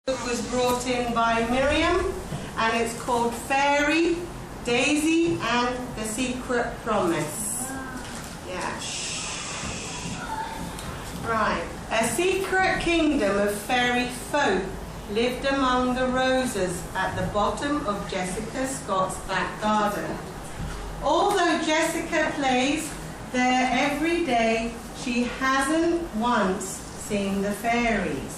book was brought in by Miriam, and it's called Fairy, Daisy and the Secret Promise. Yeah. Right. A secret kingdom of fairy folk lived among the roses at the bottom of Jessica Scott's back garden. Although Jessica plays there every day, she hasn't once seen the fairies.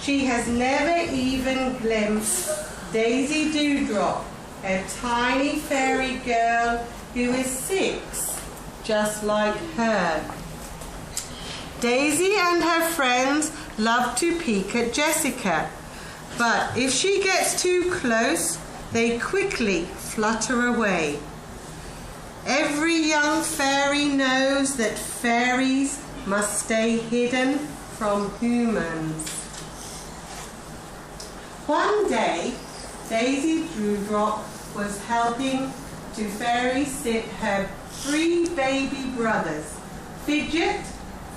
She has never even glimpsed Daisy Dewdrop, a tiny fairy girl who is 6, just like her. Daisy and her friends love to peek at Jessica, but if she gets too close, they quickly flutter away. Every young fairy knows that fairies must stay hidden from humans. One day, Daisy Dewdrop was helping to fairy sit her 3 baby brothers, Fidget,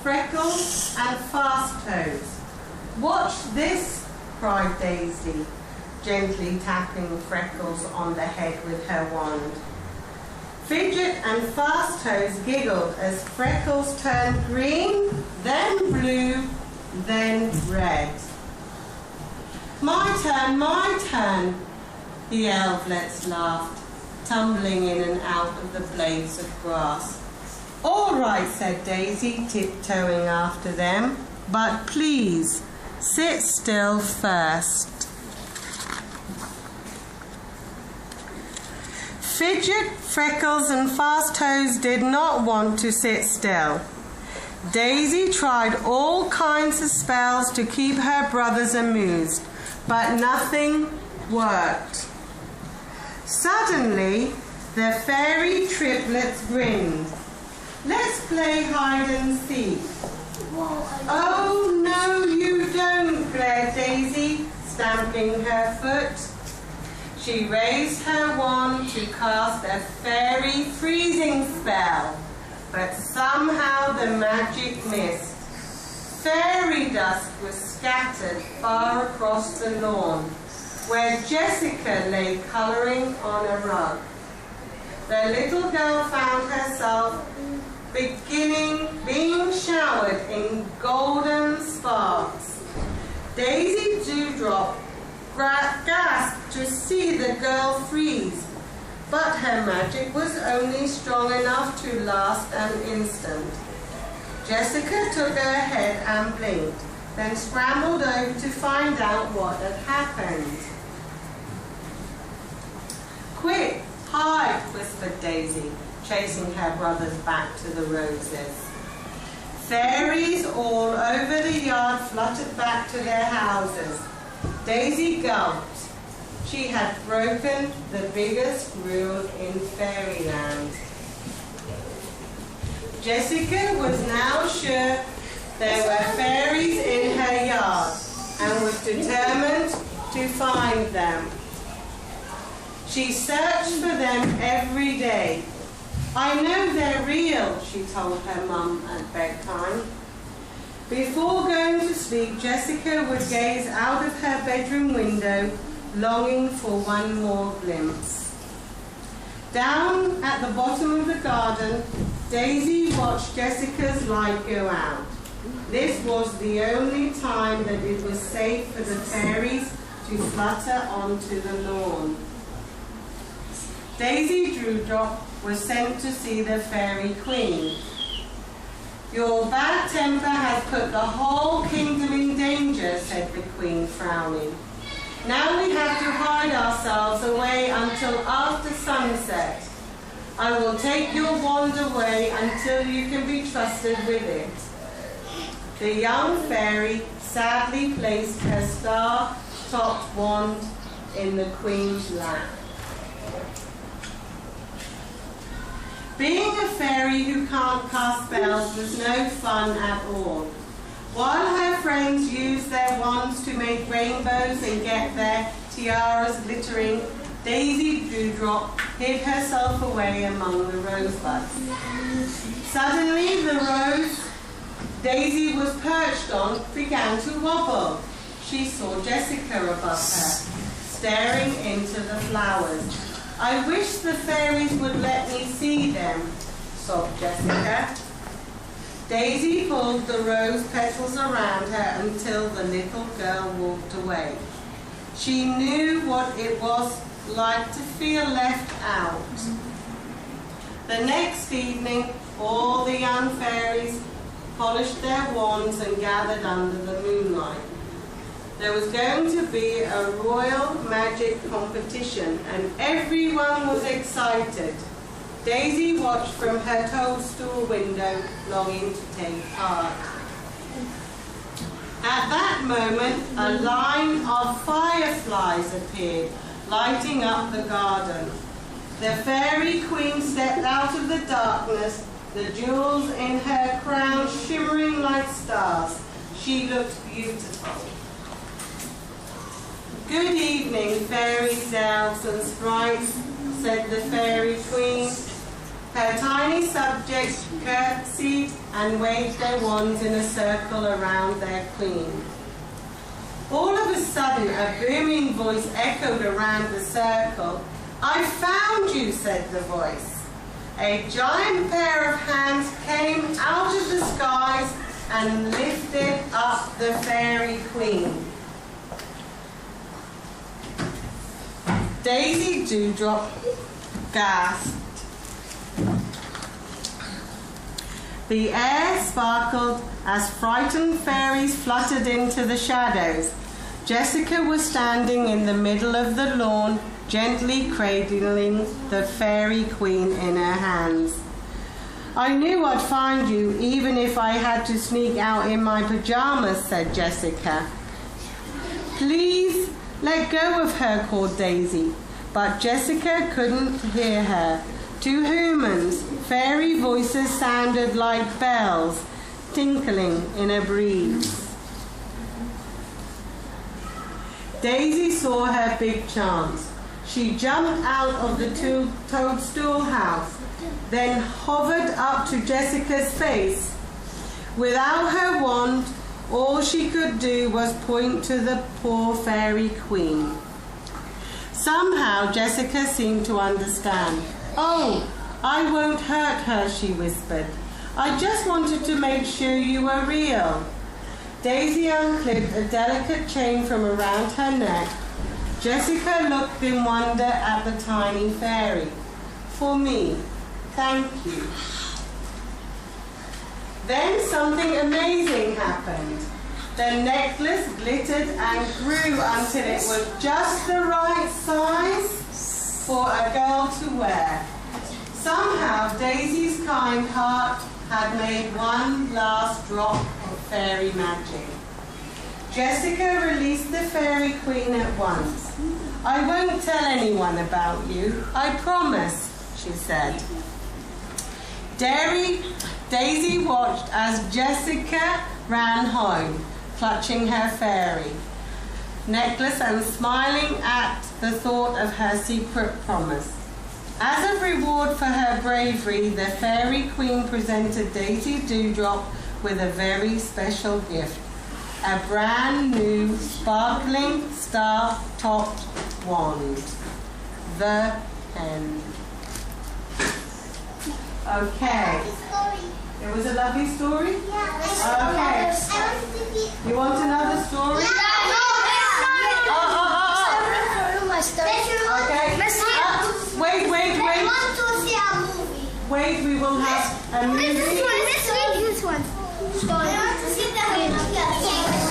Freckles and Fast Toes. "Watch this," cried Daisy, gently tapping Freckles on the head with her wand. Fidget and Fast Toes giggled as Freckles turned green, then blue, then red. My turn," the elflets laughed, tumbling in and out of the blades of grass. "All right," said Daisy, tiptoeing after them, "but please, sit still first." Fidget, Freckles and Fast Toes did not want to sit still. Daisy tried all kinds of spells to keep her brothers amused, but nothing worked. Suddenly, the fairy triplets grinned. "Let's play hide and seek." "Oh, no, you don't," glared Daisy, stamping her foot. She raised her wand to cast a fairy freezing spell, but somehow the magic missed. Fairy dust was scattered far across the lawn, where Jessica lay colouring on a rug. The little girl found herself being showered in golden sparks. Daisy Dewdrop gasped to see the girl freeze, but her magic was only strong enough to last an instant. Jessica took her head and blinked, then scrambled over to find out what had happened. "Quick, hide," whispered Daisy, chasing her brothers back to the roses. Fairies all over the yard fluttered back to their houses. Daisy gulped. She had broken the biggest rule in fairyland. Jessica was now sure there were fairies in her yard and was determined to find them. She searched for them every day. "I know they're real," she told her mum at bedtime. Before going to sleep, Jessica would gaze out of her bedroom window, longing for one more glimpse. Down at the bottom of the garden, Daisy watched Jessica's light go out. This was the only time that it was safe for the fairies to flutter onto the lawn. Daisy Dewdrop was sent to see the Fairy Queen. "Your bad temper has put the whole kingdom in danger," said the Queen, frowning. "Now we have to hide ourselves away until after sunset. I will take your wand away until you can be trusted with it." The young fairy sadly placed her star-topped wand in the Queen's lap. Being a fairy who can't cast spells was no fun at all. While her friends used their wands to make rainbows and get their tiaras glittering, Daisy Dewdrop hid herself away among the rosebuds. Suddenly, the rose Daisy was perched on began to wobble. she saw Jessica above her, staring into the flowers. "I wish the fairies would let me see them," sobbed Jessica. Daisy pulled the rose petals around her until the little girl walked away. She knew what it was like to feel left out. The next evening, all the young fairies polished their wands and gathered under the moonlight. There was going to be a royal magic competition, and everyone was excited. Daisy watched from her toadstool window, longing to take part. At that moment, a line of fireflies appeared, lighting up the garden. The fairy queen stepped out of the darkness, the jewels in her crown shimmering like stars. She looked beautiful. "Good evening, fairies, elves and sprites," said the fairy queen. Her tiny subjects curtsied and waved their wands in a circle around their queen. All of a sudden, a booming voice echoed around the circle. "I found you," said the voice. A giant pair of hands came out of the skies and lifted up the fairy queen. Daisy Dewdrop gasped. The air sparkled as frightened fairies fluttered into the shadows. Jessica was standing in the middle of the lawn, gently cradling the fairy queen in her hands. "I knew I'd find you, even if I had to sneak out in my pajamas," said Jessica. "Please let go of her," called Daisy. But Jessica couldn't hear her. To humans, fairy voices sounded like bells tinkling in a breeze. Daisy saw her big chance. She jumped out of the toadstool house, then hovered up to Jessica's face. Without her wand, all she could do was point to the poor fairy queen. Somehow Jessica seemed to understand. "Oh, I won't hurt her," she whispered. "I just wanted to make sure you were real." Daisy unclipped a delicate chain from around her neck. Jessica looked in wonder at the tiny fairy. "For me, thank you." Then something amazing happened. The necklace glittered and grew until it was just the right size for a girl to wear. Somehow Daisy's kind heart had made one last drop of fairy magic. Jessica released the fairy queen at once. "I won't tell anyone about you, I promise," she said. Daisy watched as Jessica ran home, clutching her fairy necklace and smiling at the thought of her secret promise. As a reward for her bravery, the fairy queen presented Daisy Dewdrop with a very special gift. A brand new sparkling star-topped wand. The end. Okay. It was a lovely story? Yeah. Okay. You want another story? Okay. Wait. I want to see a movie. Wait, we will have a movie. This one. I want to see the movie.